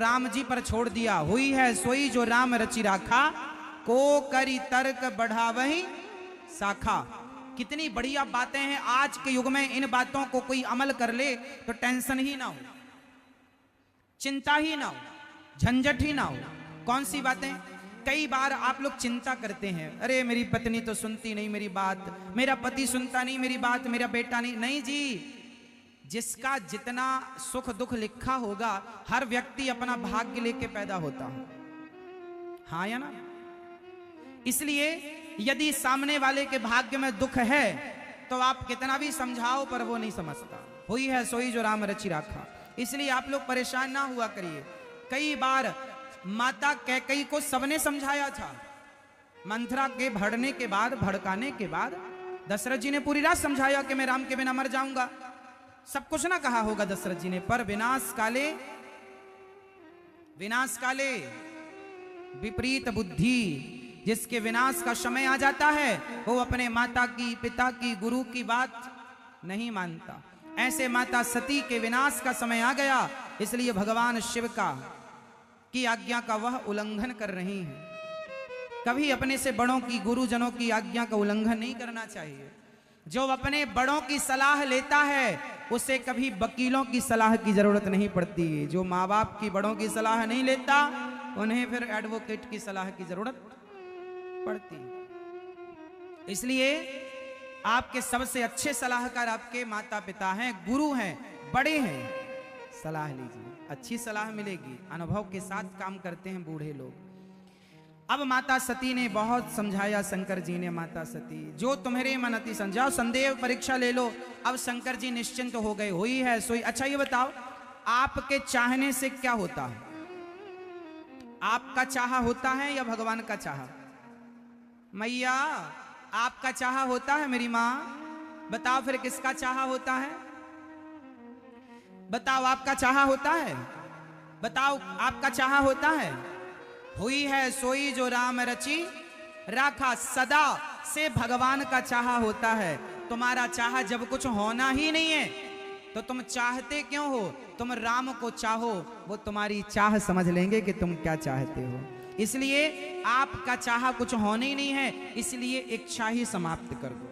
राम जी पर छोड़ दिया। हुई है सोई जो राम रचि राखा, को करी तर्क बढ़ावही शाखा। कितनी बढ़िया बातें हैं। आज के युग में इन बातों को कोई अमल कर ले तो टेंशन ही ना हो, चिंता ही ना हो, झंझट ही ना हो। कौन सी बातें? कई बार आप लोग चिंता करते हैं, अरे मेरी पत्नी तो सुनती नहीं मेरी बात, मेरा पति सुनता नहीं मेरी बात, मेरा बेटा नहीं। नहीं जी, जिसका जितना सुख दुख लिखा होगा, हर व्यक्ति अपना भाग्य लेके पैदा होता है, हाँ या ना? इसलिए यदि सामने वाले के भाग्य में दुख है तो आप कितना भी समझाओ पर वो नहीं समझता। हुई है सोई जो राम रचि राखा। इसलिए आप लोग परेशान ना हुआ करिए। कई बार माता कैकेयी को सबने समझाया था। मंथरा के भड़ने के बाद, भड़काने के बाद दशरथ जी ने पूरी रात समझाया कि मैं राम के बिना मर जाऊंगा। सब कुछ ना कहा होगा दशरथ जी ने, पर विनाश काले विपरीत बुद्धि, जिसके विनाश का समय आ जाता है वो अपने माता की, पिता की, गुरु की बात नहीं मानता। ऐसे माता सती के विनाश का समय आ गया, इसलिए भगवान शिव की आज्ञा का वह उल्लंघन कर रही हैं। कभी अपने से बड़ों की, गुरुजनों की आज्ञा का उल्लंघन नहीं करना चाहिए। जो अपने बड़ों की सलाह लेता है उसे कभी वकीलों की सलाह की जरूरत नहीं पड़ती। जो माँ बाप की, बड़ों की सलाह नहीं लेता उन्हें फिर एडवोकेट की सलाह की जरूरत पड़ती। इसलिए आपके सबसे अच्छे सलाहकार आपके माता पिता हैं, गुरु हैं, बड़े हैं। सलाह लीजिए, अच्छी सलाह मिलेगी। अनुभव के साथ काम करते हैं बूढ़े लोग। अब माता सती ने बहुत समझाया, शंकर जी ने, माता सती जो तुम्हारे मन अति समझाओ, संदेह परीक्षा ले लो। अब शंकर जी निश्चिंत हो गए। हुई है सोई। अच्छा ये बताओ, आपके चाहने से क्या होता है? आपका चाहा होता है या भगवान का चाहा? मैया आपका चाहा होता है मेरी माँ? बताओ फिर किसका चाहा होता है? बताओ आपका चाहा होता है? बताओ आपका चाहा होता है? हुई है सोई जो राम रचि राखा, सदा से भगवान का चाहा होता है। तुम्हारा चाहा जब कुछ होना ही नहीं है तो तुम चाहते क्यों हो? तुम राम को चाहो, वो तुम्हारी चाह समझ लेंगे कि तुम क्या चाहते हो। इसलिए आपका चाहा कुछ होने ही नहीं है, इसलिए इच्छा ही समाप्त कर दो।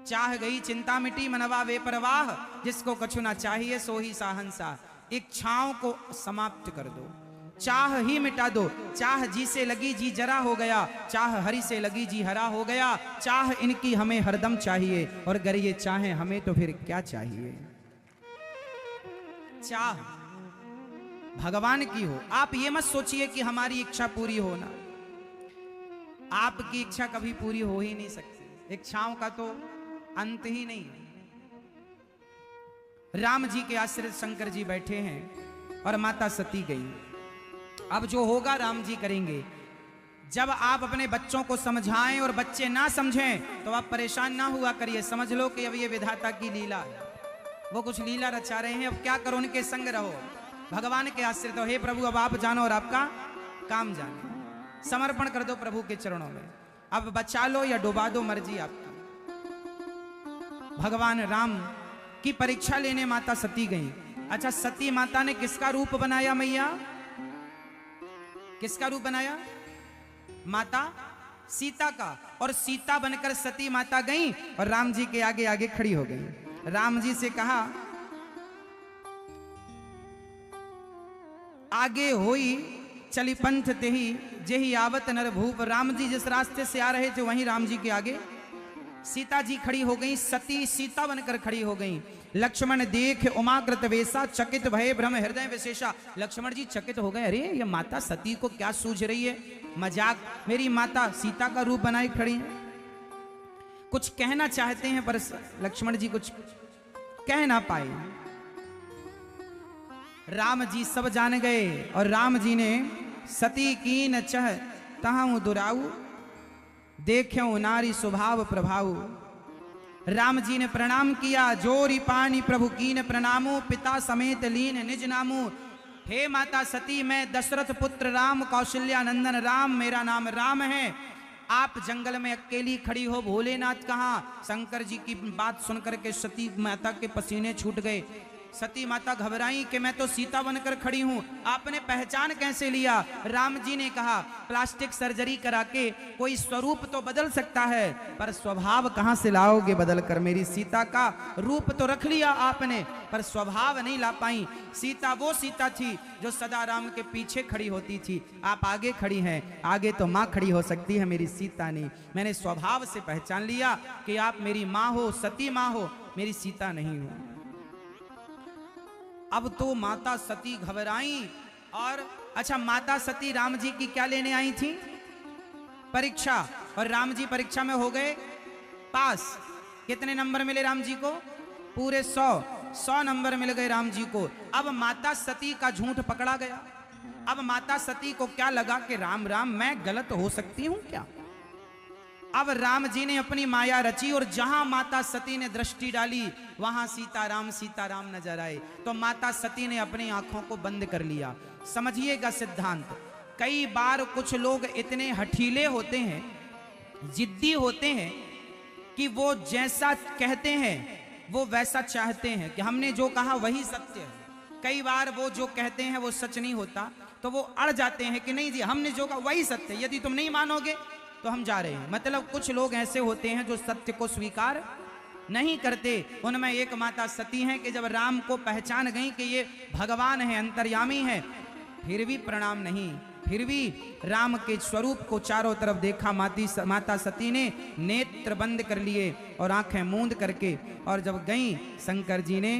चाह गई चिंता मिटी, मनवा वे परवाह, जिसको कछु ना चाहिए सो ही साहंसा। इच्छाओं को समाप्त कर दो, चाह ही मिटा दो। चाह जी से लगी जी जरा हो गया, चाह हरि से लगी जी हरा हो गया। चाह इनकी हमें हरदम चाहिए, और अगर ये चाहे हमें तो फिर क्या चाहिए? चाह भगवान की हो। आप ये मत सोचिए कि हमारी इच्छा पूरी होना, आपकी इच्छा कभी पूरी हो ही नहीं सकती। इच्छाओं का तो अंत ही नहीं है। राम जी के आश्रित शंकर जी बैठे हैं और माता सती गई। अब जो होगा राम जी करेंगे। जब आप अपने बच्चों को समझाएं और बच्चे ना समझें तो आप परेशान ना हुआ करिए। समझ लो कि अब ये विधाता की लीला है, वो कुछ लीला रचा रहे हैं। अब क्या करो, उनके संग रहो, भगवान के आश्रित हो। हे प्रभु अब आप जानो और आपका काम जाने, समर्पण कर दो प्रभु के चरणों में। अब बचा लो या डुबा दो, मर्जी आपकी। भगवान राम की परीक्षा लेने माता सती गई। अच्छा, सती माता ने किसका रूप बनाया मैया? किसका रूप बनाया? माता सीता का। और सीता बनकर सती माता गई और राम जी के आगे आगे खड़ी हो गई। राम जी से कहा, आगे होई चली पंथ तेही जेही आवत नर भूप। राम जी जिस रास्ते से आ रहे थे वहीं राम जी के आगे सीता जी खड़ी हो गई। सती सीता बनकर खड़ी हो गई। लक्ष्मण देख उमाकृत वेशा, चकित भय भ्रम हृदय विशेषा। लक्ष्मण जी चकित हो गए, अरे ये माता सती को क्या सूझ रही है? मजाक, मेरी माता सीता का रूप बनाई खड़ी है। कुछ कहना चाहते हैं पर लक्ष्मण जी कुछ कह ना पाए। राम जी सब जान गए और राम जी ने सती कीन चह तहां दुराऊ, देख्यो नारी स्वभाव प्रभाऊ। राम जी ने प्रणाम किया, जोरी पानी प्रभु कीन प्रणामो, पिता समेत लीन निज नामो। हे माता सती, मैं दशरथ पुत्र राम, कौशल्या नंदन राम, मेरा नाम राम है। आप जंगल में अकेली खड़ी हो, भोलेनाथ कहाँ? शंकर जी की बात सुनकर के सती माता के पसीने छूट गए। सती माता घबराई कि मैं तो सीता बनकर खड़ी हूं, आपने पहचान कैसे लिया? राम जी ने कहा, प्लास्टिक सर्जरी करा के कोई स्वरूप तो बदल सकता है, पर स्वभाव कहां से लाओगे बदल कर? मेरी सीता का रूप तो रख लिया आपने, पर स्वभाव नहीं ला पाई। सीता वो सीता थी जो सदा राम के पीछे खड़ी होती थी, आप आगे खड़ी हैं, आगे तो मां खड़ी हो सकती है, मेरी सीता नहीं। मैंने स्वभाव से पहचान लिया कि आप मेरी मां हो, सती मां हो, मेरी सीता नहीं हो। अब तो माता सती घबराई। और अच्छा, माता सती राम जी की क्या लेने आई थी? परीक्षा। और राम जी परीक्षा में हो गए पास। कितने नंबर मिले राम जी को? पूरे 100 नंबर मिल गए राम जी को। अब माता सती का झूठ पकड़ा गया। अब माता सती को क्या लगा कि राम राम, मैं गलत हो सकती हूं क्या? अब राम जी ने अपनी माया रची और जहां माता सती ने दृष्टि डाली वहां सीताराम नजर आए। तो माता सती ने अपनी आंखों को बंद कर लिया। समझिएगा सिद्धांत, कई बार कुछ लोग इतने हठीले होते हैं, जिद्दी होते हैं कि वो जैसा कहते हैं वो वैसा चाहते हैं कि हमने जो कहा वही सत्य है। कई बार वो जो कहते हैं वो सच नहीं होता, तो वो अड़ जाते हैं कि नहीं जी, हमने जो कहा वही सत्य है, यदि तुम नहीं मानोगे तो हम जा रहे हैं। मतलब कुछ लोग ऐसे होते हैं जो सत्य को स्वीकार नहीं करते। उनमें एक माता सती हैं कि जब राम को पहचान गई कि ये भगवान है, अंतर्यामी है, फिर भी प्रणाम नहीं, फिर भी राम के स्वरूप को चारों तरफ देखा। माता सती ने नेत्र बंद कर लिए और आंखें मूंद करके, और जब गई शंकर जी ने